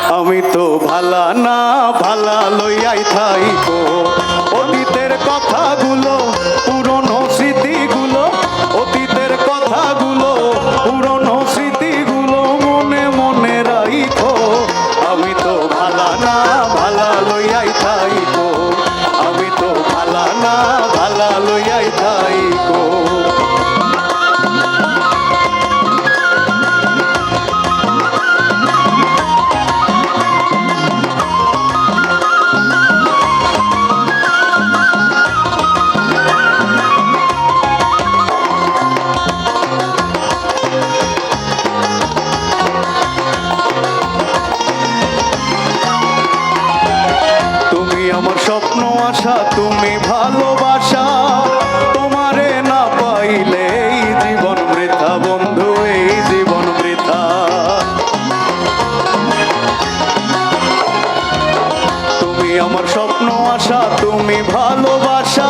আমি তো ভালা না ভালা লইয়াই থাইকো অতীতের কথাগুলো পুরনো স্মৃতিগুলো অতীতের কথাগুলো পুরনো স্মৃতিগুলো মনে মনে রাইখো আমি তো ভালা না ভালা লইয়াই থাইকো আমি তো ভালা না ভালা লইয়াই থাইকো আমার স্বপ্ন আশা তুমি ভালোবাসা তোমারে না পাইলে এই জীবন বৃথা বন্ধু এই জীবন বৃথা তুমি আমার স্বপ্ন আশা তুমি ভালোবাসা